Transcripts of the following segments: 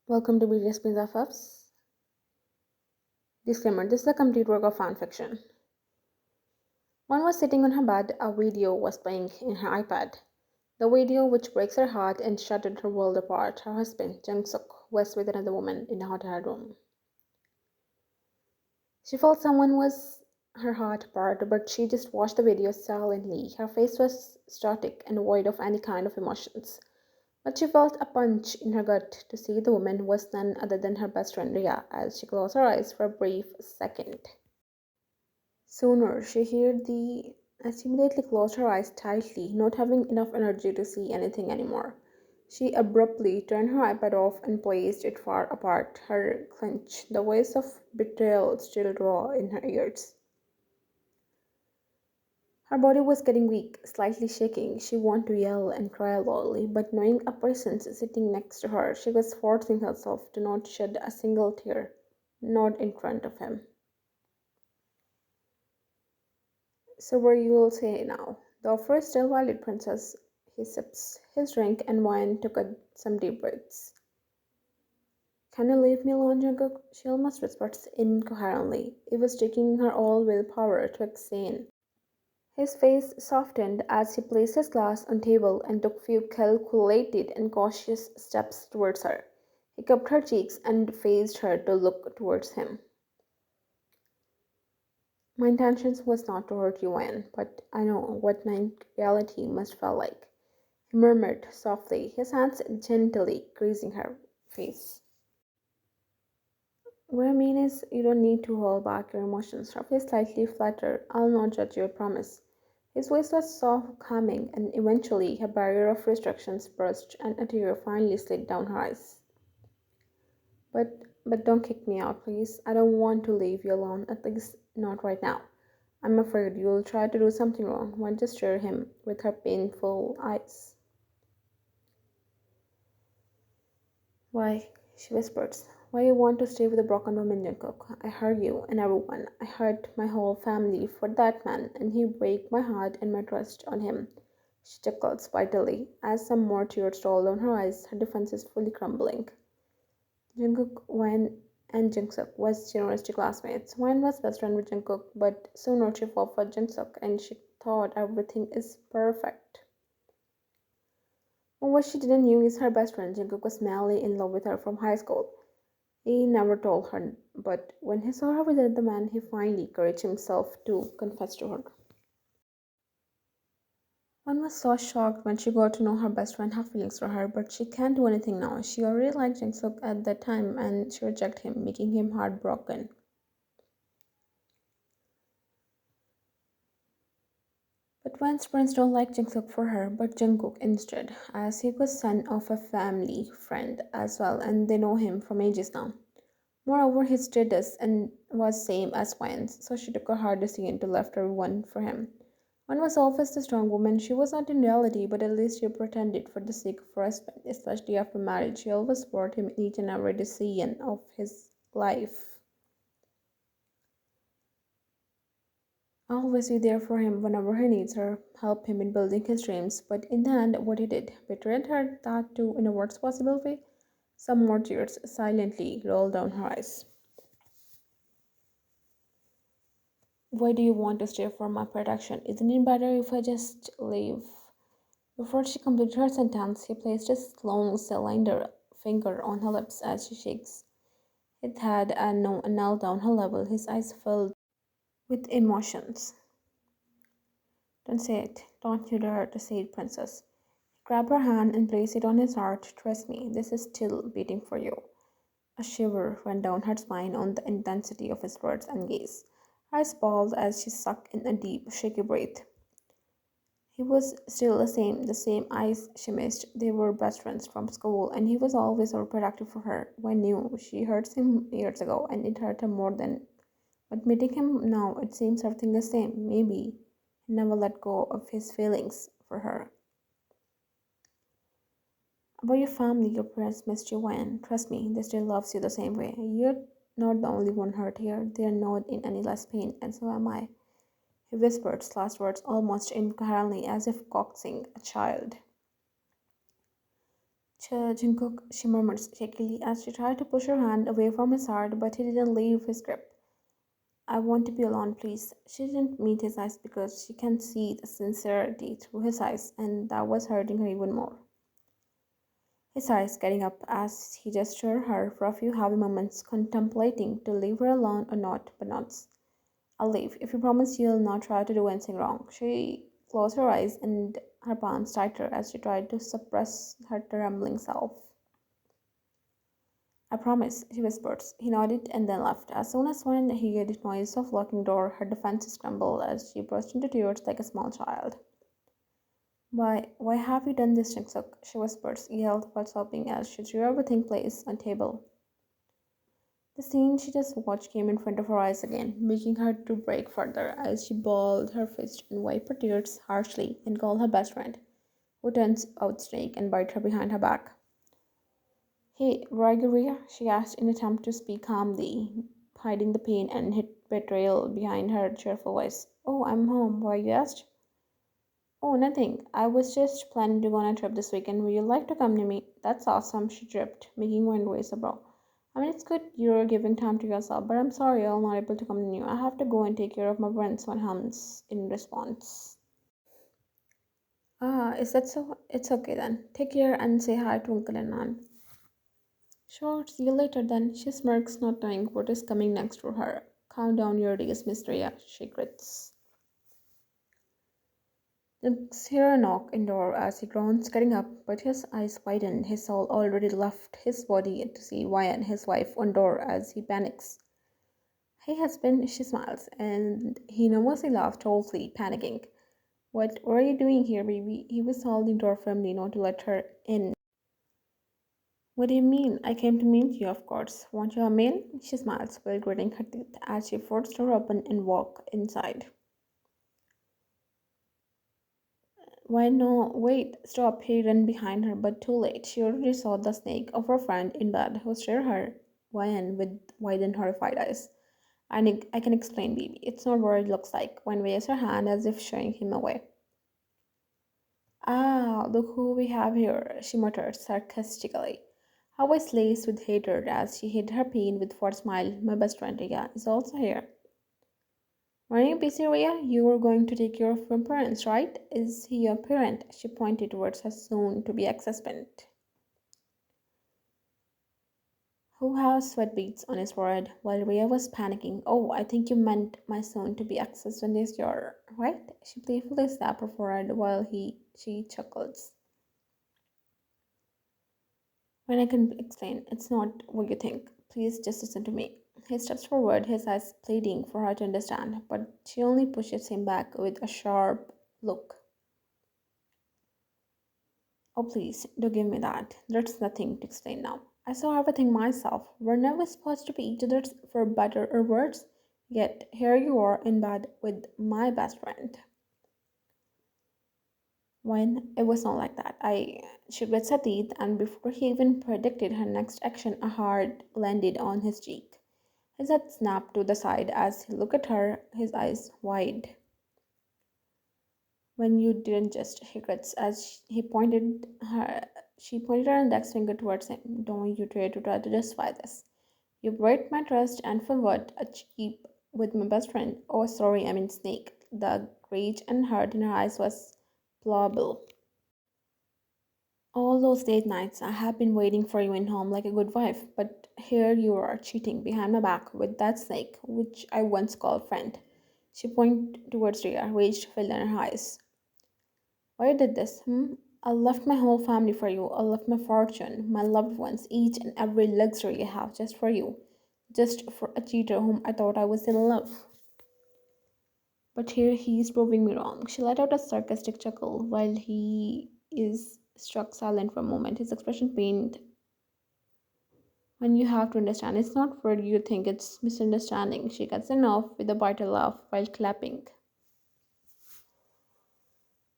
Welcome to BDS Pizza Puffs. Disclaimer: this is a complete work of fan fiction. One was sitting on her bed, a video was playing in her iPad. The video which breaks her heart and shattered her world apart. Her husband, Jungkook, was with another woman in a hotel room. She felt someone was her heart apart, but she just watched the video silently. Her face was static and void of any kind of emotions. But she felt a punch in her gut to see the woman was none other than her best friend Ria as she closed her eyes for a brief second. Sooner, she heard the as she immediately closed her eyes tightly, not having enough energy to see anything anymore. She abruptly turned her iPad off and placed it far apart, her clench, the voice of betrayal still raw in her ears. Her body was getting weak, slightly shaking. She wanted to yell and cry loudly, but knowing a presence sitting next to her, she was forcing herself to not shed a single tear, not in front of him. So what you will say now? The offer is still valid, princess. He sips his drink and wine took some deep breaths. Can you leave me alone, Jungkook? She almost whispers incoherently. It was taking her all willpower to explain. His face softened as he placed his glass on table and took few calculated and cautious steps towards her. He cupped her cheeks and faced her to look towards him. My intention was not to hurt you, Anne, but I know what night reality must feel like. He murmured softly, his hands gently grazing her face. What I mean is, you don't need to hold back your emotions. Her face slightly flattered. I'll not judge you, I promise. His voice was soft, calming, and eventually her barrier of restrictions burst and a tear finally slid down her eyes. But don't kick me out, please. I don't want to leave you alone, at least not right now. I'm afraid you'll try to do something wrong. One just stare him with her painful eyes. Why, she whispers, why you want to stay with a broken woman, Jungkook? I hurt you and everyone. I hurt my whole family for that man, and he break my heart and my trust on him. She chuckles vitally as some more tears roll down her eyes, her defenses fully crumbling. Jungkook, Wen, and Jungkook was university classmates. Wen was best friend with Jungkook, but sooner she fell for Jungkook, and she thought everything is perfect. But what she didn't know is her best friend Jungkook was madly in love with her from high school. He never told her, but when he saw her with another man, he finally encouraged himself to confess to her. One was so shocked when she got to know her best friend had feelings for her, but she can't do anything now. She already liked Jungkook at that time and she rejected him, making him heartbroken. But Wan's friends don't like Jungkook for her, but Jungkook instead, as he was son of a family friend as well, and they know him from ages now. Moreover, his status and was same as Wan's, so she took a hard decision to left everyone for him. One was always the strong woman. She was not in reality, but at least she pretended for the sake of her husband, especially after marriage. She always supported him in each and every decision of his life. Always be there for him whenever he needs her, help him in building his dreams. But in the end, what he did betrayed her, that too in a worst possible way. Some more tears silently rolled down her eyes. Why do you want to stay for my protection? Isn't it better if I just leave? Before she completed her sentence, he placed his long cylinder finger on her lips as she shakes. It had a knelt down her level, his eyes filled with emotions. Don't say it. Don't you dare to say it, princess. Grab her hand and place it on his heart. Trust me, this is still beating for you. A shiver went down her spine on the intensity of his words and gaze. Her eyes bawled as she sucked in a deep, shaky breath. He was still the same eyes she missed. They were best friends from school, and he was always overprotective for her. When knew she hurt him years ago, and it hurt her more than. But meeting him now, it seems everything the same. Maybe he never let go of his feelings for her. About your family, your parents missed you when. Trust me, they still loves you the same way. You're not the only one hurt here. They're not in any less pain, and so am I. He whispered his last words almost incoherently, as if coaxing a child. Jungkook, she murmurs shakily as she tried to push her hand away from his heart, but he didn't leave his grip. I want to be alone, please. She didn't meet his eyes because she can see the sincerity through his eyes, and that was hurting her even more. His eyes getting up as he gestured her for a few heavy moments, contemplating to leave her alone or not, but nods. I'll leave if you promise you'll not try to do anything wrong. She closed her eyes and her palms tighter as she tried to suppress her trembling self. I promise, she whispers. He nodded and then left. As soon as when he heard the noise of locking door, her defenses trembled as she burst into tears like a small child. Why have you done this, Jungsuk? She whispers, yelled while sobbing as she threw everything place on table. The scene she just watched came in front of her eyes again, making her to break further as she balled her fist and wiped her tears harshly and called her best friend, who turns out snake and bite her behind her back. Hey, Rigeria, she asked in an attempt to speak calmly, hiding the pain and hid betrayal behind her cheerful voice. Oh, I'm home. Why you asked? Oh, nothing. I was just planning to go on a trip this weekend. Would you like to come to me? That's awesome, she dripped, making one raise a brow. I mean, it's good you're giving time to yourself, but I'm sorry I'm not able to come to you. I have to go and take care of my friends, one hums in response. Ah, is that so? It's okay then. Take care and say hi to Uncle and Aunt. Sure, see you later then. She smirks, not knowing what is coming next for her. Calm down your days, Miss Rhea, she grits. Looks hear a knock in door as he groans, getting up, but his eyes widen. His soul already left his body to see Ryan, his wife, on door as he panics. Hey, husband, she smiles, and he nervously laughs, totally panicking. What are you doing here, baby? He was holding door firmly, not to let her in. What do you mean? I came to meet you, of course. Want you a meal? She smiles while gritting her teeth as she forced her open and walk inside. Why no? Wait, stop! He ran behind her, but too late. She already saw the snake of her friend in bed, who stared her Ryan with wide and horrified eyes. I can explain, baby. It's not what it looks like. When raised her hand as if showing him away. Ah, look who we have here, she muttered sarcastically. Her voice laced with hatred as she hid her pain with a forced smile. My best friend Ria is also here. Are you busy, Ria? You were going to take care of your parents, right? Is he your parent? She pointed towards her soon to be ex husband, who has sweat beads on his forehead while Ria was panicking. Oh, I think you meant my soon to be ex husband is your right? She playfully slapped her forehead while she chuckles. When I can explain, it's not what you think. Please just listen to me. He steps forward, his eyes pleading for her to understand, but she only pushes him back with a sharp look. Oh, please, do give me that. There's nothing to explain now. I saw everything myself. We're never supposed to be each other's for better or worse. Yet here you are in bed with my best friend. When it was not like that, she grit her teeth, and before he even predicted her next action, a heart landed on his cheek. His head snapped to the side as he looked at her, his eyes wide. When you didn't just, he grits as he pointed her. She pointed her index finger towards him. Don't you dare to try to justify this. You break my trust, and for what? A cheap with my best friend. Oh, sorry, I mean snake. The rage and hurt in her eyes was plausible. All those late nights I have been waiting for you in home like a good wife, but here you are cheating behind my back with that snake, which I once called friend. She pointed towards Rhea, rage filled in her eyes. Why did this? I left my whole family for you. I left my fortune, my loved ones, each and every luxury I have just for you. Just for a cheater whom I thought I was in love. But here he is proving me wrong. She let out a sarcastic chuckle while he is struck silent for a moment, his expression pained. When you have to understand, it's not what you think, it's misunderstanding. She cuts him off with a bitter laugh while clapping.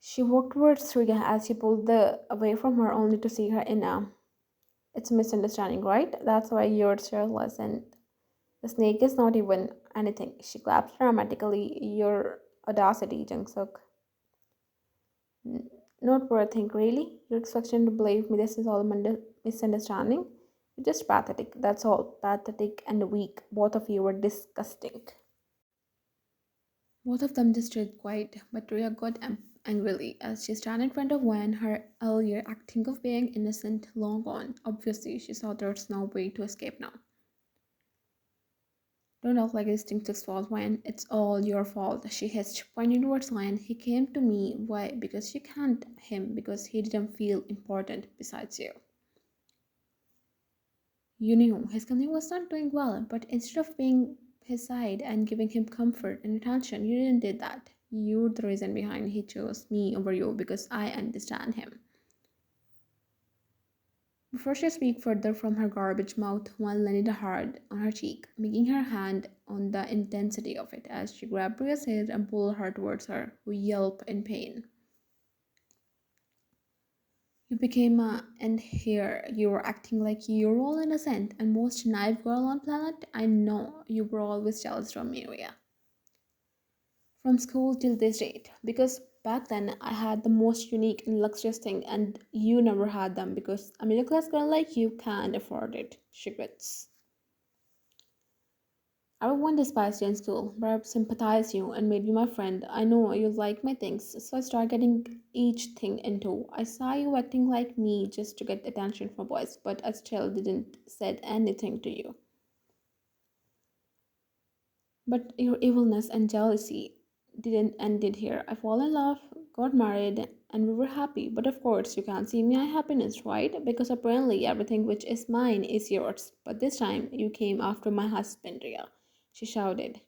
She walked towards Riga as he pulled the away from her only to see her in a it's a misunderstanding, right? That's why you're careless and the snake is not even anything. She claps dramatically. Your audacity, Jungsuk. Not what I think, really. You're expecting to believe me this is all a misunderstanding? You're just pathetic, that's all. Pathetic and weak. Both of you were disgusting. Both of them just stayed quiet, but Ria got angrily as she stood in front of Wen, her earlier acting of being innocent long gone. Obviously, she saw there's no way to escape now. Don't act like it's Jungkook's fault, Wen. It's all your fault, she hissed, pointing towards Wen. He came to me. Why? Because you can't him, because he didn't feel important besides you. You knew his company was not doing well, but instead of being his side and giving him comfort and attention, you didn't did that. You're the reason behind he chose me over you because I understand him. Before she spoke further from her garbage mouth, one landed hard on her cheek, making her hand on the intensity of it as she grabbed Priya's hair and pulled her towards her, who yelped in pain. You became a, and here you were acting like you're all innocent and most naive girl on planet. I know you were always jealous from me, Ria. From school till this date, because back then I had the most unique and luxurious thing, and you never had them because a middle class girl like you can't afford it. She grits. Everyone despised you in school, but I sympathized you and made you my friend. I know you like my things, so I started getting each thing into. I saw you acting like me just to get attention from boys, but I still didn't said anything to you. But your evilness and jealousy didn't ended here. I fell in love, got married, and we were happy. But of course, you can't see my happiness, right? Because apparently everything which is mine is yours. But this time you came after my husband, Ria. She shouted.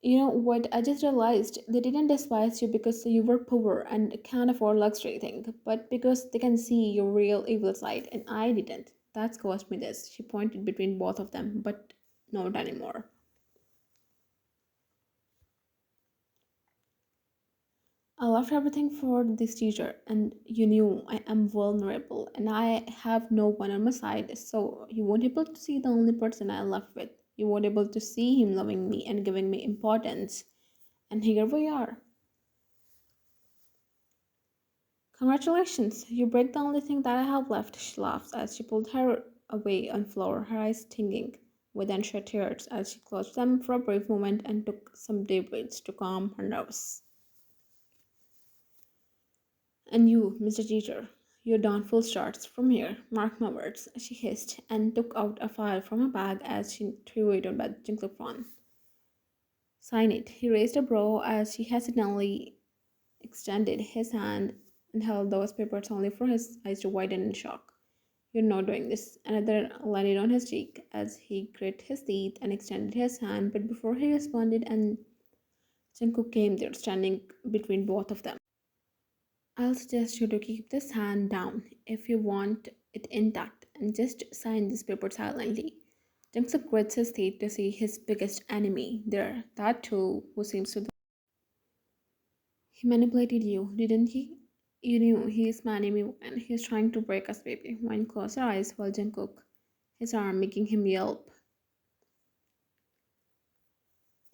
You know what? I just realized they didn't despise you because you were poor and can't afford luxury thing, but because they can see your real evil side, and I didn't. That's caused me this. She pointed between both of them, but not anymore. I left everything for this teacher, and you knew I am vulnerable and I have no one on my side, so you weren't able to see the only person I left with. You weren't able to see him loving me and giving me importance. And here we are. Congratulations, you break the only thing that I have left, she laughs as she pulled her away on the floor, her eyes stinging with unshed tears as she closed them for a brief moment and took some deep breaths to calm her nerves. And you, Mr. Teacher, your downfall starts from here. Mark my words, she hissed, and took out a file from her bag as she threw it on the Jungkook. Sign it. He raised a brow as she hesitantly extended his hand and held those papers only for his eyes to widen in shock. You're not doing this. Another landed on his cheek as he grit his teeth and extended his hand, but before he responded, and Jungkook came there, standing between both of them. I'll suggest you to keep this hand down if you want it intact and just sign this paper silently. Jungkook grits his teeth to see his biggest enemy there, that too, who seems to. He manipulated you, didn't he? You knew he's manipulating and he's trying to break us, baby. One closed her eyes while Jungkook, his arm making him yelp.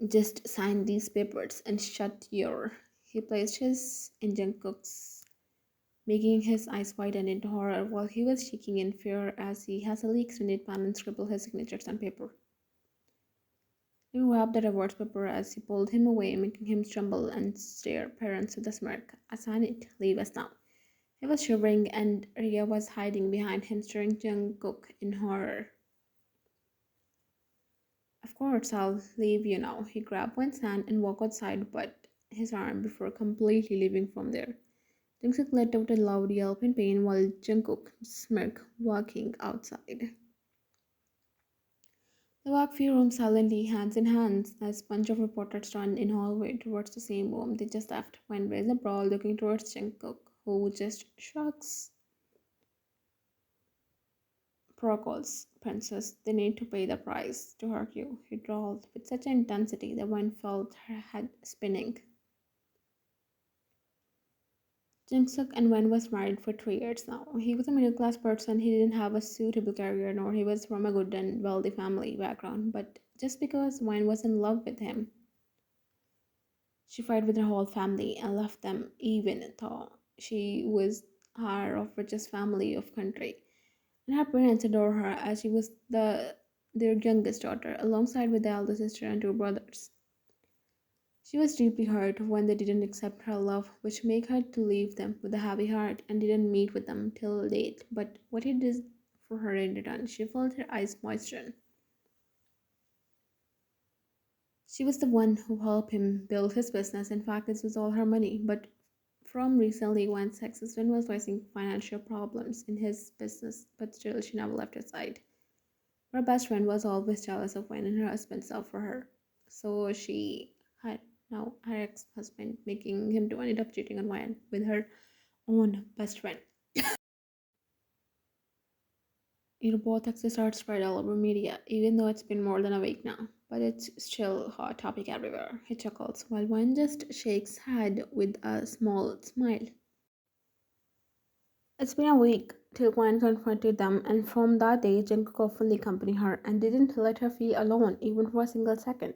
Just sign these papers and shut your. He placed his in Jungkook's, making his eyes widen into horror while he was shaking in fear as he hastily extended pen and scribbled his signatures on paper. He grabbed the divorce paper as he pulled him away, making him tremble and stare parents with a smirk. I sign it. Leave us now. He was shivering and Ria was hiding behind him, staring Jungkook in horror. Of course, I'll leave you now. He grabbed Wen's hand and walked outside, but his arm before completely leaving from there. Jungkook let out a loud yelp in pain while Jungkook smirked, walking outside. They walked few rooms silently, hands in hands, as a bunch of reporters turned in hallway towards the same room they just left. When raised a brawl looking towards Jungkook, who just shrugs. Protocols, princess, they need to pay the price to hurt you, he drawled with such intensity that one felt her head spinning. Jungkook and Wen was married for 3 years now. He was a middle class person, he didn't have a suitable career, nor he was from a good and wealthy family background, but just because Wen was in love with him, She fight with her whole family and left them even though she was her of richest family of country. And her parents adore her as she was their youngest daughter, alongside with the elder sister and two brothers. She was deeply hurt when they didn't accept her love, which made her to leave them with a heavy heart and didn't meet with them till late. But what he did for her in return, she felt her eyes moisten. She was the one who helped him build his business. In fact, this was all her money. But from recently, when ex husband was facing financial problems in his business, but still she never left his side. Her best friend was always jealous of when her husband fell for her. So she had now her ex husband making him to end up cheating on Ryan with her own best friend. Both exes are spread all over media, even though it's been more than a week now. But it's still a hot topic everywhere. He chuckles while one just shakes head with a small smile. It's been a week till Gwen confronted them, and from that day, Jungkook fully accompanied her and didn't let her feel alone even for a single second.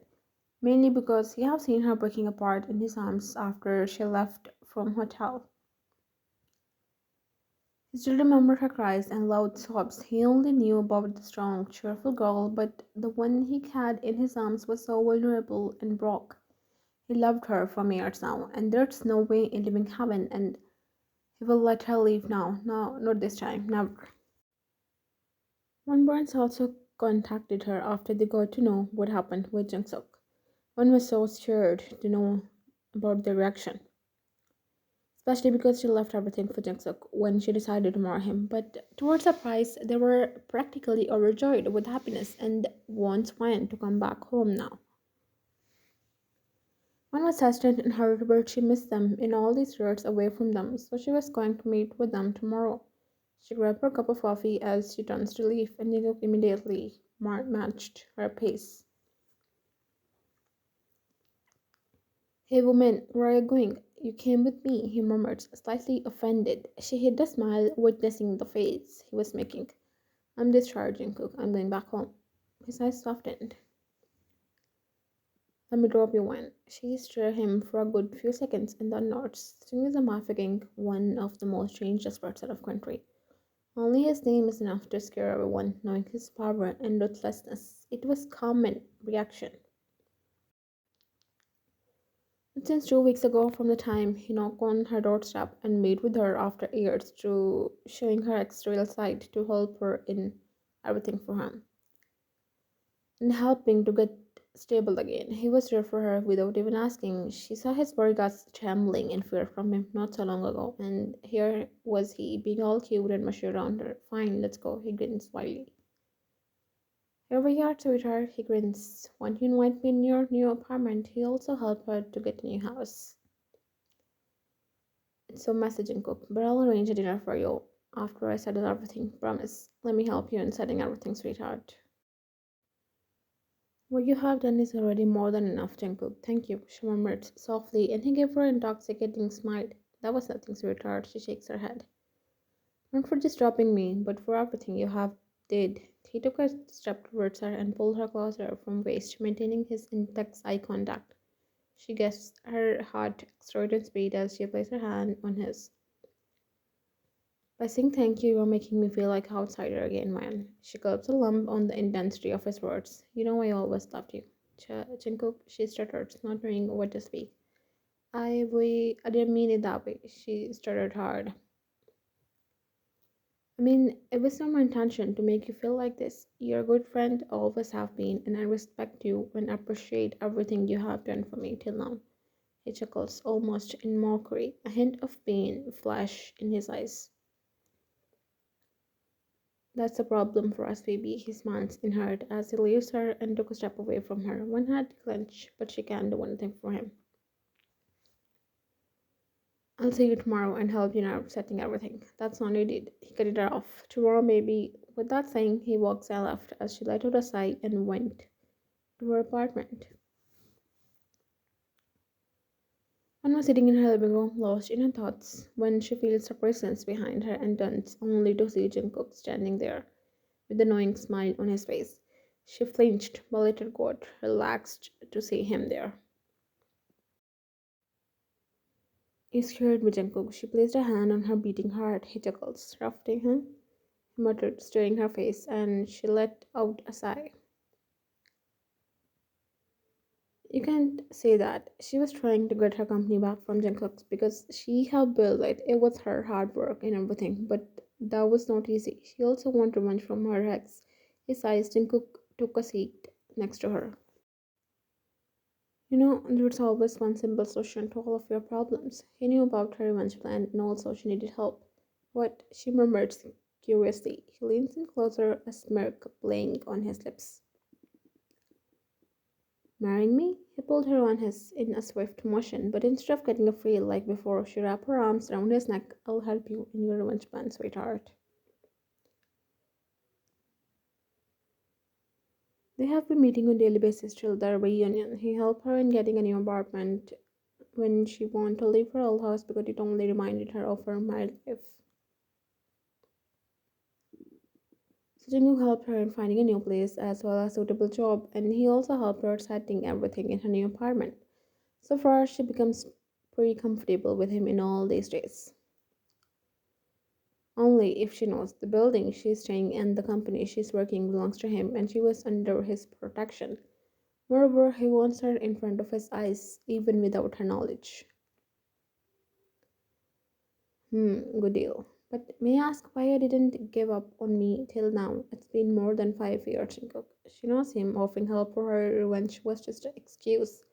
Mainly because he had seen her breaking apart in his arms after she left from hotel. He still remembered her cries and loud sobs. He only knew about the strong, cheerful girl, but the one he had in his arms was so vulnerable and broke. He loved her for years now, and there's no way in living heaven, and he will let her leave now. No, not this time, never. One Burns also contacted her after they got to know what happened with Jungkook. One was so scared to know about their reaction, especially because she left everything for Jungkook when she decided to marry him. But to her surprise, they were practically overjoyed with happiness and wants Ryan to come back home now. One was hesitant and hurt, but she missed them in all these years away from them, so she was going to meet with them tomorrow. She grabbed her cup of coffee as she turns to leave, and Jungkook immediately matched her pace. "Hey woman, where are you going? You came with me," he murmured, slightly offended. She hid a smile, witnessing the face he was making. "I'm discharging, Cook. I'm going back home." His eyes softened. "Let me drop you one." She stared at him for a good few seconds and then nods. Sting is a mafia king, one of the most dangerous parts of the country. Only his name is enough to scare everyone, knowing his power and ruthlessness. It was common reaction. But since 2 weeks ago, from the time he knocked on her doorstep and met with her after years, to showing her exterior side to help her in everything for him and helping to get stable again. He was there for her without even asking. She saw his bodyguards trembling in fear from him not so long ago, and here was he being all cute and mushy around her. "Fine, let's go," he grinned slyly. "Here we are, sweetheart," he grins. "When you invite me in your new apartment, he also helped her to get a new house. It's so messaging cook, but I'll arrange a dinner for you after I settle everything. Promise. Let me help you in setting everything, sweetheart." "What you have done is already more than enough, Jungkook. Thank you," she murmured softly, and he gave her an intoxicating smile. "That was nothing, sweetheart," she shakes her head. "Not for just dropping me, but for everything you have did." He took a step towards her and pulled her closer from waist, maintaining his intense eye contact. She guessed her heart accelerated speed as she placed her hand on his. "By saying thank you, you're making me feel like an outsider again, man." She gulped a lump on the intensity of his words. "You know I always loved you." Jungkook, she stuttered, not knowing what to speak. I didn't mean it that way." She stuttered hard. "I mean, it was not my intention to make you feel like this. You're a good friend, always have been, and I respect you and appreciate everything you have done for me till now." He chuckles, almost in mockery, a hint of pain flash in his eyes. "That's a problem for us, baby," he smiles in hurt as he leaves her and took a step away from her. One hand clenched, but she can't do anything for him. "I'll see you tomorrow and help you in setting everything." That's all he did. He cut it off. "Tomorrow, maybe." With that saying, he walks and left as she let out a sigh and went to her apartment. Anna was sitting in her living room, lost in her thoughts, when she feels her presence behind her and turns, only to see Jungkook standing there with a knowing smile on his face. She flinched, but later got relaxed to see him there. You scared me, Jungkook. She placed a hand on her beating heart. He chuckled. Roughing him, he muttered, staring her face, and she let out a sigh. You can't say that. She was trying to get her company back from Jungkook's because she had built it. It was her hard work and everything, but that was not easy. She also wanted revenge from her ex. His eyes, Jungkook took a seat next to her. There's always one simple solution to all of your problems. He knew about her revenge plan and also she needed help. What? She murmured curiously. He leans in closer, a smirk playing on his lips. Marrying me? He pulled her on his in a swift motion, but instead of getting a free like before, she wrapped her arms around his neck. I'll help you in your revenge plan, sweetheart. They have been meeting on a daily basis till their reunion. He helped her in getting a new apartment when she wanted to leave her old house because it only reminded her of her married life. So Jungkook helped her in finding a new place as well as a suitable job, and he also helped her setting everything in her new apartment. So far, she becomes pretty comfortable with him in all these days. Only if she knows the building she's staying in, the company she's working belongs to him, and she was under his protection. Moreover, he wants her in front of his eyes, even without her knowledge. Good deal. But may I ask why I didn't give up on me till now? It's been more than 5 years, Jungkook. She knows him offering help for her revenge was just an excuse.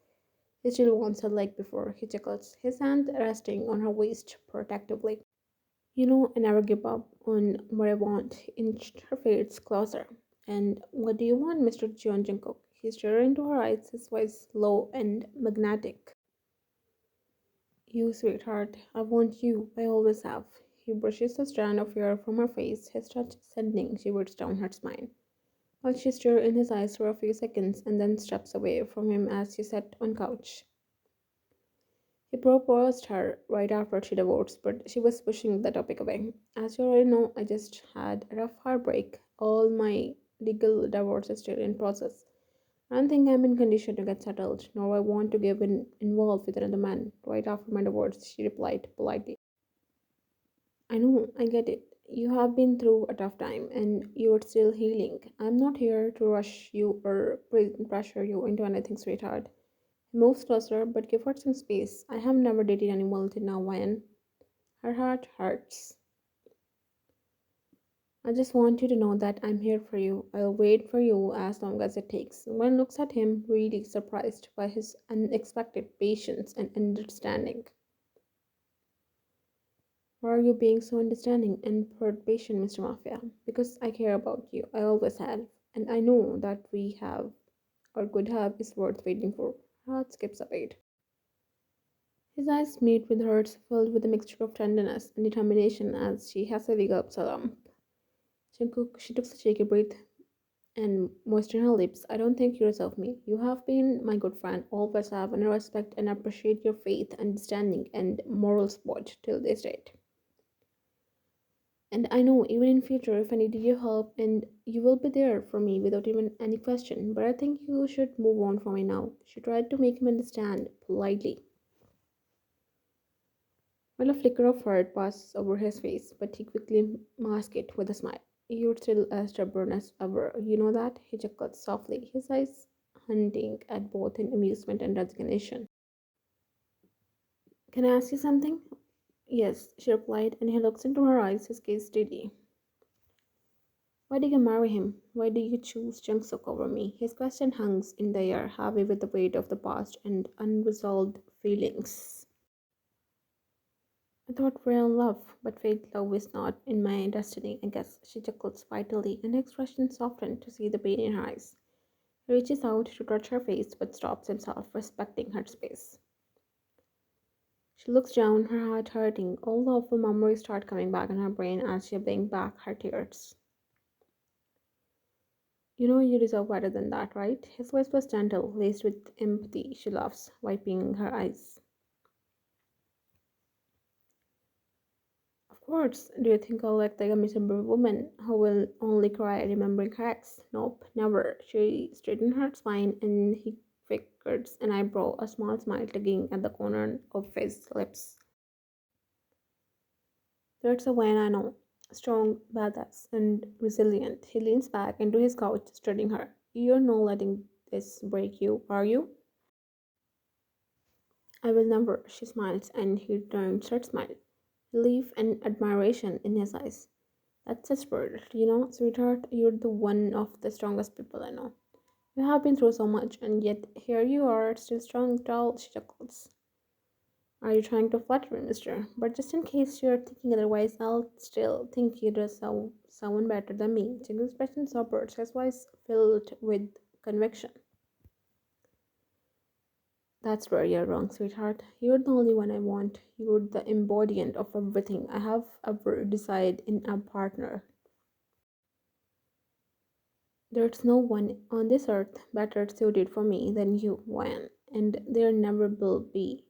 He still wants her like before. He chuckles, his hand resting on her waist protectively. I never give up on what I want. He inched her face closer. And what do you want, Mr. John Jungkook? He stared into her eyes, his voice low and magnetic. You, sweetheart, I want you. I always have. He brushes a strand of hair from her face, his touch sending shivers down her spine. While she stared in his eyes for a few seconds and then steps away from him as she sat on couch. He proposed her right after she divorced, but she was pushing the topic away. As you already know, I just had a rough heartbreak. All my legal divorce is still in process. I don't think I'm in condition to get settled, nor I want to get involved with another man. Right after my divorce, she replied politely. I know, I get it. You have been through a tough time and you're still healing. I'm not here to rush you or pressure you into anything, sweetheart. He moves closer, but give her some space. I have never dated anyone till now, Ryan. Her heart hurts. I just want you to know that I'm here for you. I'll wait for you as long as it takes. Gwen looks at him, really surprised by his unexpected patience and understanding. Why are you being so understanding and patient, Mr. Mafia? Because I care about you. I always have. And I know that we have or could have is worth waiting for. Her heart skips a beat. His eyes meet with hers, filled with a mixture of tenderness and determination as she hastily gulps a lump. She took a shaky breath and moistened her lips. I don't think you deserve me. You have been my good friend, always have, and I respect and appreciate your faith, understanding, and moral support till this date. And I know even in future if I needed your help and you will be there for me without even any question. But I think you should move on from me now. She tried to make him understand politely. Well, a flicker of hurt passes over his face, but he quickly masked it with a smile. You're still as stubborn as ever. You know that? He chuckled softly, his eyes hunting at both in amusement and resignation. Can I ask you something? Yes, she replied, and he looks into her eyes, his gaze steady. Why did you marry him? Why did you choose Jungkook over me? His question hangs in the air, heavy with the weight of the past and unresolved feelings. I thought we were in love, but fate love is not in my destiny, I guess. She chuckles vitally, and her expression softened to see the pain in her eyes. He reaches out to touch her face, but stops himself, respecting her space. She looks down, her heart hurting. All the awful memories start coming back in her brain as she brings back her tears. You know you deserve better than that, right? His voice was gentle, laced with empathy. She laughs, wiping her eyes. Of course. Do you think I'll act like a miserable woman who will only cry remembering her ex? Nope, never. She straightened her spine and he flickered an eyebrow, a small smile tugging at the corner of his lips. That's a Wayne I know. Strong, badass, and resilient. He leans back into his couch, studying her. You're not letting this break you, are you? I will never, she smiles, and he turns her smile. Relief and admiration in his eyes. That's a spirit, sweetheart. You're the one of the strongest people I know. You have been through so much, and yet here you are, still strong, tall, she chuckles. Are you trying to flatter me, mister? But just in case you're thinking otherwise, I'll still think you do someone better than me. Jingle's expression sobered, his voice filled with conviction. That's where you're wrong, sweetheart. You're the only one I want. You're the embodiment of everything I have ever desired in a partner. There's no one on this earth better suited for me than you, Wyan, and there never will be.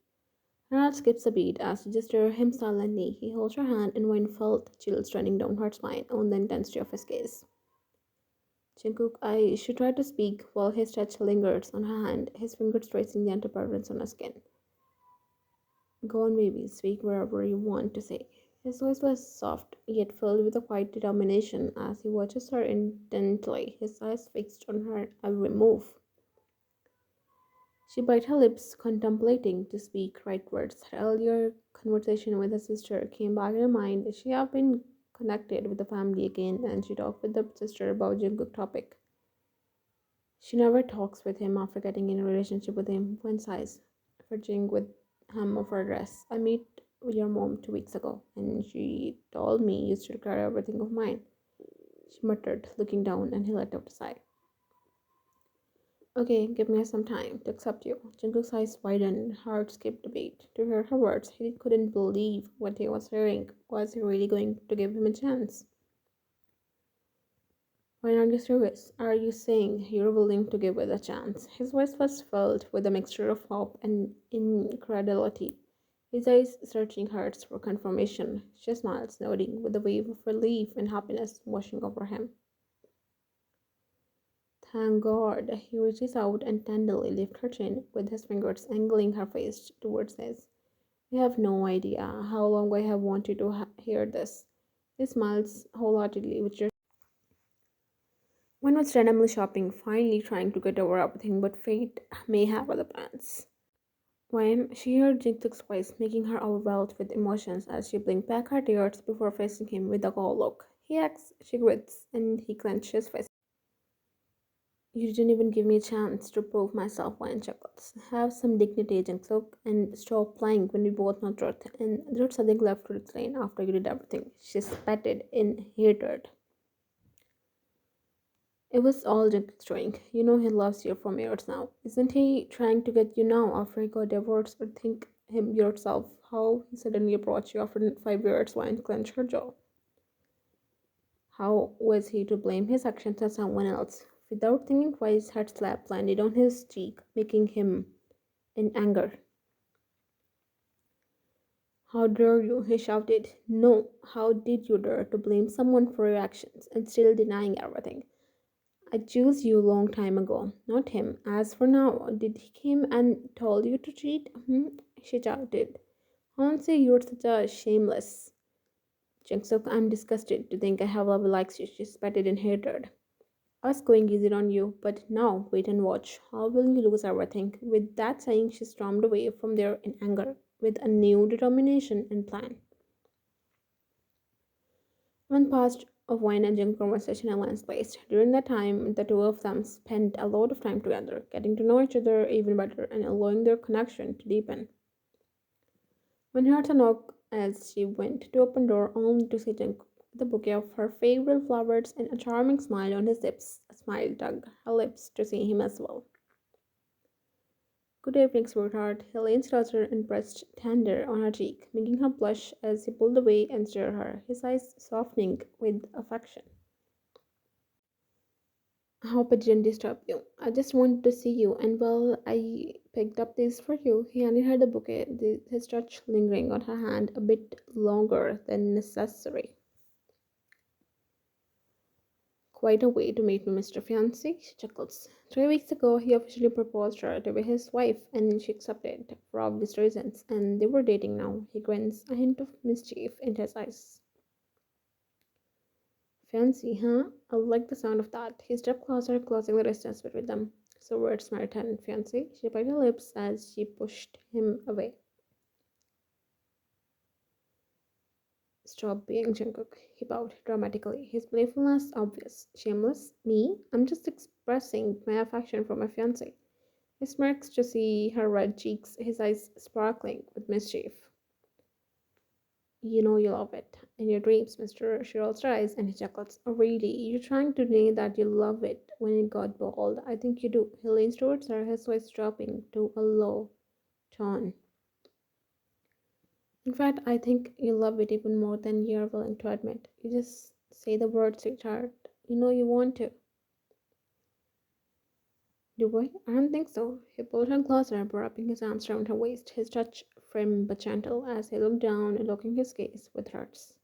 Ronald skips a beat as she gestures him silently. He holds her hand, and Wayne felt chills running down her spine on the intensity of his gaze. Jungkook, she tried to speak while his touch lingers on her hand, his fingers tracing the patterns on her skin. Go on, baby, speak wherever you want to say. His voice was soft, yet filled with a quiet determination as he watches her intently, his eyes fixed on her every move. She bit her lips, contemplating to speak right words. Her earlier conversation with her sister came back in her mind. She had been connected with the family again, and she talked with the sister about Jungkook topic. She never talks with him after getting in a relationship with him. One sighs, fidgeting with hem of her dress. I met your mom 2 weeks ago, and she told me you should carry everything of mine. She muttered, looking down, and he let out a sigh. Okay, give me some time to accept you. Jungkook's eyes widened, heart skipped a beat. To hear her words, he couldn't believe what he was hearing. Was he really going to give him a chance? Why aren't you serious? Are you saying you're willing to give it a chance? His voice was filled with a mixture of hope and incredulity. His eyes searching hers for confirmation. She smiles, nodding, with a wave of relief and happiness washing over him. Thank God. He reaches out and tenderly lifts her chin, with his fingers angling her face towards his. You have no idea how long I have wanted to hear this. He smiles wholeheartedly, which one was randomly shopping, finally trying to get over everything, but fate may have other plans. When she heard Jingtuk's voice, making her overwhelmed with emotions as she blinked back her tears before facing him with a cold look. He acts, she grits, and he clenches his fist. You didn't even give me a chance to prove myself, Wine chuckles. Have some dignity, Jungkook, and stop playing when we both know truth. And there's nothing left to explain after you did everything. She spatted in hatred. It was all Jungkook's doing. You know he loves you for years now. Isn't he trying to get you now after he got divorced? Or think him yourself how he suddenly approached you after 5 years, Wine clenched her jaw. How was he to blame his actions on someone else? Without thinking twice, her slap landed on his cheek, making him in anger. How dare you? He shouted. No, how did you dare to blame someone for your actions and still denying everything? I chose you a long time ago, not him. As for now, did he came and told you to cheat? She shouted. Honestly, you're such a shameless. Jungkook, I'm disgusted to think I have love likes you. She spatted in hatred. I was going easy on you, but now wait and watch. How will you lose everything? With that saying, she stormed away from there in anger, with a new determination and plan. One passed of wine and drink conversation in Lance's place. During that time, the two of them spent a lot of time together, getting to know each other even better and allowing their connection to deepen. When he heard a knock as she went to open the door only to see Jungkook with a bouquet of her favorite flowers and a charming smile on his lips. A smile tugged her lips to see him as well. Good evening, sweetheart. He leaned closer and pressed tender on her cheek, making her blush as he pulled away and stared at her, his eyes softening with affection. I hope it didn't disturb you. I just wanted to see you, and well, I picked up this for you. He handed her the bouquet, his touch lingering on her hand a bit longer than necessary. Quite a way to meet me, Mr. Fiancé, she chuckles. 3 weeks ago, he officially proposed her to be his wife, and she accepted for obvious reasons, and they were dating now. He grins, a hint of mischief in his eyes. Fancy, huh? I like the sound of that. He stepped closer, closing the distance between them. So we're smart and fancy. She bit her lips as she pushed him away. Stop being Jungkook, he bowed dramatically, his playfulness obvious. Shameless? Me? I'm just expressing my affection for my fiancé. He smirks to see her red cheeks, his eyes sparkling with mischief. You know you love it. In your dreams, Mr. She rolls her eyes and he chuckles. Oh, really? You're trying to deny that you love it when it got bold. I think you do. He leans towards her, his voice dropping to a low tone. In fact, I think you love it even more than you're willing to admit. You just say the word, sweetheart. You know you want to. Do I? I don't think so. He pulled her closer, wrapping his arms around her waist, his touch firm but gentle as he looked down, looking his gaze with hers.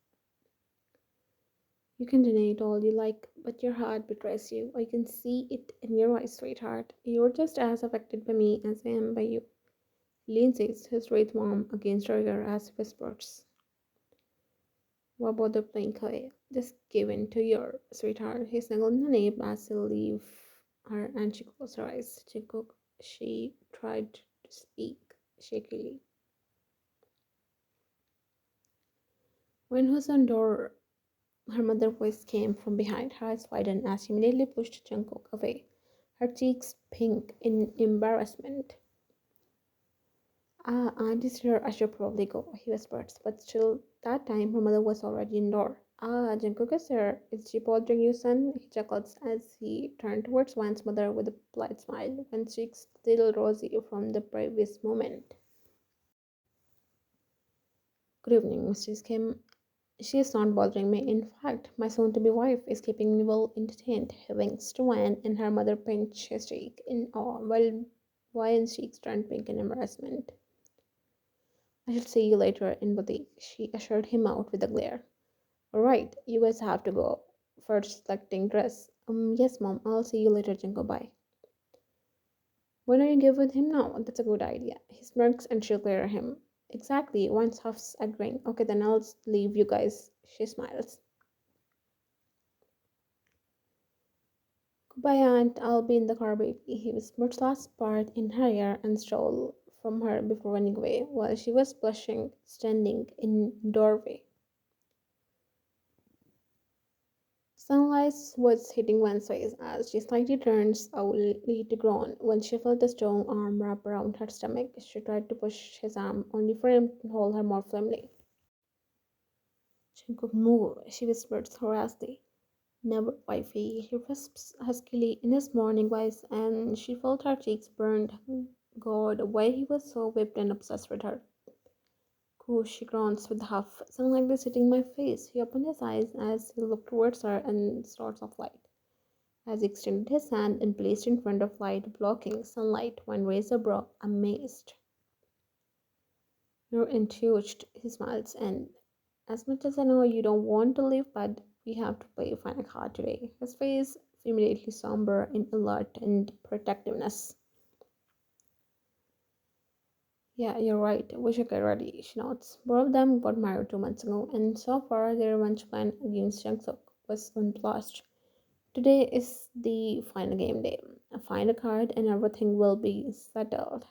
You can deny it all you like, but your heart betrays you. I can see it in your eyes, sweetheart. You're just as affected by me as I am by you. Leans his breath warm against her ear as he whispers. What bother playing coy? Just give in to your sweetheart. He snuggled in her nape as he leave her and she closed her eyes. She tried to speak shakily. When her son door her mother's voice came from behind, her eyes widened as she immediately pushed Jungkook away, her cheeks pink in embarrassment. Ah, Auntie's here, I should probably go, he whispered, but still, that time her mother was already indoor. Ah, Jungkook is here. Is she bothering you, son? He chuckled as he turned towards Wan's mother with a polite smile, Wan's cheeks still rosy from the previous moment. Good evening, Mrs. Kim. She is not bothering me. In fact, my soon-to-be wife is keeping me well entertained. He winks to Wan, and her mother pinched his cheek in awe, while Wan's cheeks turned pink in embarrassment. I shall see you later in boutique, she assured him out with a glare. Alright, you guys have to go. First selecting dress. Yes, Mom, I'll see you later, Jinko. Bye. Why don't you give with him now? That's a good idea. He smirks and she'll glare at him. Exactly, one huffs agreeing. Okay, then I'll leave you guys. She smiles. Goodbye, Aunt. I'll be in the car, baby. He whispered last part in her ear and stole from her before running away, while she was blushing, standing in doorway. Sunlight was hitting Wen's face as she slightly turned slowly to groan. When she felt a strong arm wrap around her stomach, she tried to push his arm, only for him to hold her more firmly. She could move, she whispered harassingly. Never, wifey, he risps huskily in his morning voice, and she felt her cheeks burned. God, why he was so whipped and obsessed with her. Cool, she groans with a huff. Something like this hitting my face. He opened his eyes as he looked towards her and sorts of light. As he extended his hand and placed in front of light, blocking sunlight, when raised a brow, amazed. You're enthused, he smiles, and as much as I know you don't want to leave, but we have to play final card today. His face immediately somber in alert and protectiveness. Yeah, you're right. We should get ready, she nods. Both of them got married 2 months ago, and so far their revenge plan against Jungkook was unblushed. Today is the final game day. Find a card and everything will be settled.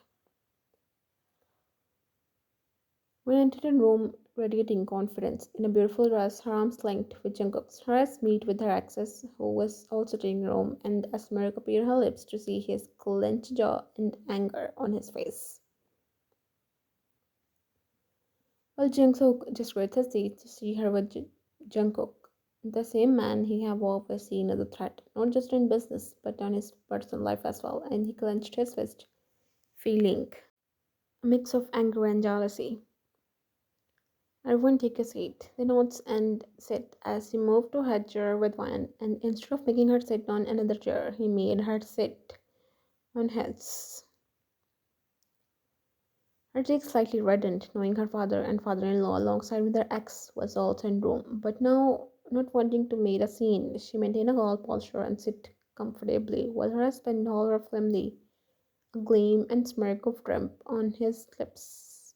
When I entered the room, radiating confidence, in a beautiful dress, her arms linked with Jungkook's, her eyes meet with her exes, who was also in the room, and a smirk appeared on her lips to see his clenched jaw and anger on his face. While Jungkook just grits his teeth to see her with Jungkook, the same man he had always seen as a threat, not just in business, but on his personal life as well, and he clenched his fist, feeling a mix of anger and jealousy. Everyone take a seat. They nods and sit as he moved to her chair with one, and instead of making her sit on another chair, he made her sit on his. Her cheeks slightly reddened, knowing her father and father-in-law alongside with their ex was also in room. But now, not wanting to make a scene, she maintained a calm posture and sit comfortably, while her husband held her firmly, a gleam and smirk of triumph on his lips.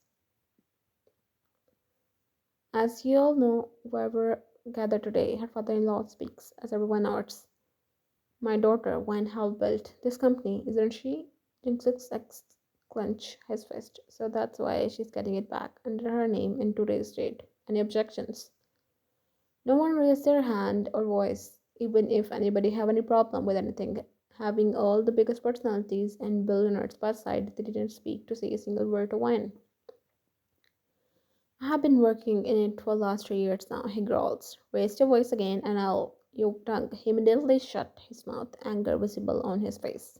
As you all know, whoever gathered today, her father in law speaks as everyone nods. My daughter, Wan, helped build this company, isn't she? Jungkook's ex clench his fist. So that's why she's getting it back under her name in today's date. Any objections? No one raised their hand or voice, even if anybody have any problem with anything. Having all the biggest personalities and billionaires by side, they didn't speak to say a single word to Wan. I have been working in it for the last 3 years now, he growls. Raise your voice again and I'll your tongue. He immediately shut his mouth, anger visible on his face.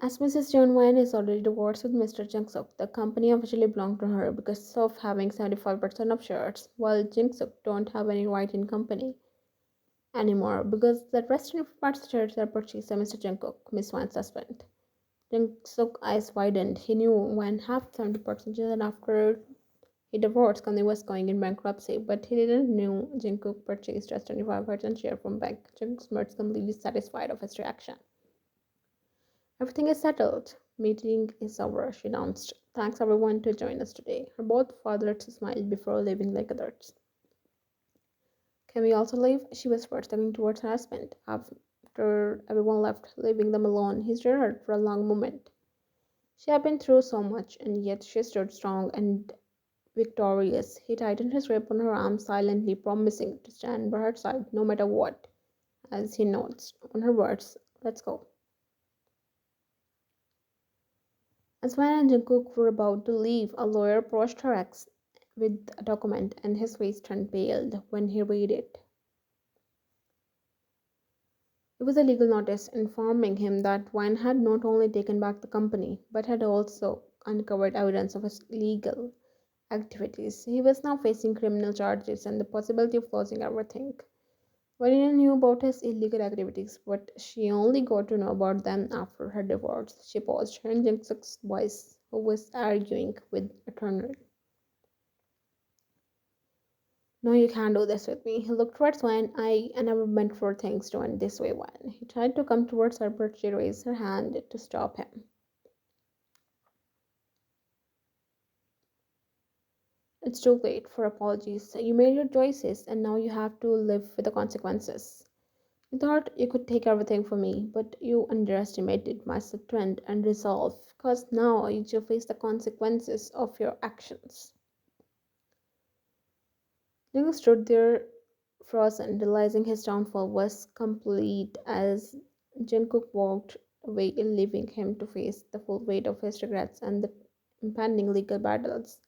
As Mrs. Joan Wayne is already divorced with Mr. Jungsuk, the company officially belonged to her because of having 75% of shares, while Jungsuk don't have any right in company anymore because the rest of parts shares are purchased by Mr. Jungkook, Miss Wan's husband. Jungsuk's eyes widened. He knew when half 70% and after he divorced, company was going in bankruptcy, but he didn't know Jungkook purchased just 25% share from bank. Jungkook smirks, completely satisfied of his reaction. Everything is settled. Meeting is over, she announced. Thanks everyone to join us today. Her both fathers smiled before leaving like others. Can we also leave? She whispered, stepping towards her husband. After everyone left, leaving them alone, he stared at her for a long moment. She had been through so much, and yet she stood strong and victorious. He tightened his grip on her arm silently, promising to stand by her side no matter what, as he nods on her words, let's go. As Van and Jungkook were about to leave, a lawyer approached her ex with a document, and his face turned pale when he read it. It was a legal notice informing him that Van had not only taken back the company, but had also uncovered evidence of his legal activities. He was now facing criminal charges and the possibility of losing everything. Vanina knew about his illegal activities, but she only got to know about them after her divorce. She paused, hearing Jungkook's voice, who was arguing with attorney. No, you can't do this with me. He looked towards Wan. I never meant for things to end this way, Wan. He tried to come towards her, but she raised her hand to stop him. It's too late for apologies. You made your choices, and now you have to live with the consequences. You thought you could take everything from me, but you underestimated my strength and resolve, because now you face the consequences of your actions. Jung stood there frozen, realizing his downfall was complete as Jungkook walked away, leaving him to face the full weight of his regrets and the impending legal battles.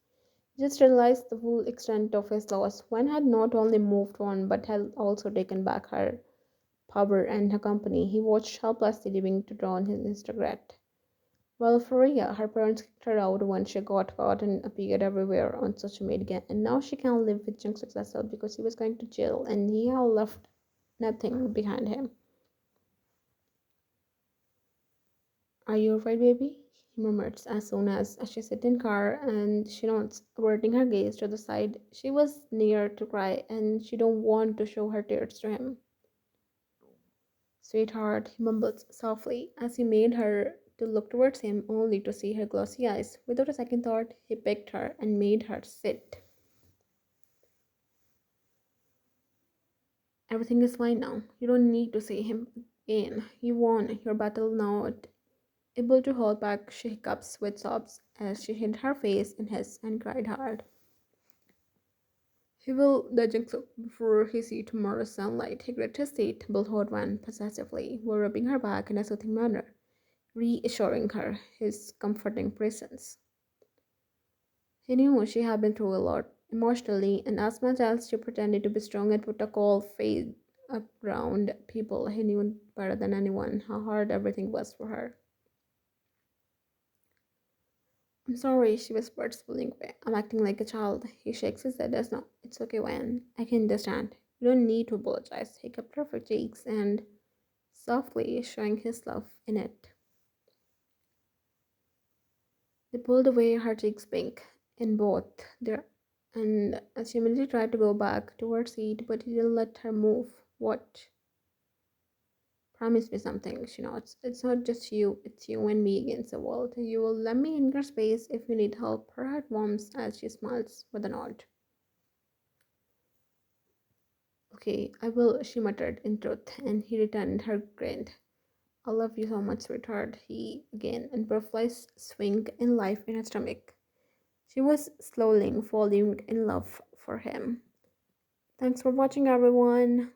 He just realized the full extent of his loss. One had not only moved on but had also taken back her power and her company. He watched helplessly, leaving to drown in his regret. Well, for Ria, her parents kicked her out when she got caught and appeared everywhere on social media, and now she can't live with Jung's successor because he was going to jail and he had left nothing behind him. Are you alright, baby? He murmured as soon as she sat in car and she nods, averting her gaze to the side. She was near to cry and she don't want to show her tears to him. Sweetheart, he mumbled softly as he made her to look towards him only to see her glossy eyes. Without a second thought, he picked her and made her sit. Everything is fine now. You don't need to see him again. You won your battle now. Able to hold back she hiccups with sobs as she hid her face in his and cried hard. He will the Jungkook before he see tomorrow's sunlight. He gripped his seat, bullhorn one possessively, while rubbing her back in a soothing manner, reassuring her his comforting presence. He knew she had been through a lot emotionally, and as much as she pretended to be strong and put a cold face around people, he knew better than anyone how hard everything was for her. I'm sorry, she whispered, pulling away. I'm acting like a child. He shakes his head as no. It's okay, Wan. I can understand. You don't need to apologize. He kept her cheeks and softly showing his love in it. They pulled away her cheeks pink in both their and she immediately tried to go back to her seat, but he didn't let her move. What? Promise me something, she nods. It's not just you, it's you and me against the world. You will let me in your space if you need help. Her heart warms as she smiles with a nod. Okay, I will, she muttered in truth, and he returned her grin. I love you so much, sweetheart. He again, and butterflies swing in life in her stomach. She was slowly falling in love for him. Thanks for watching, everyone.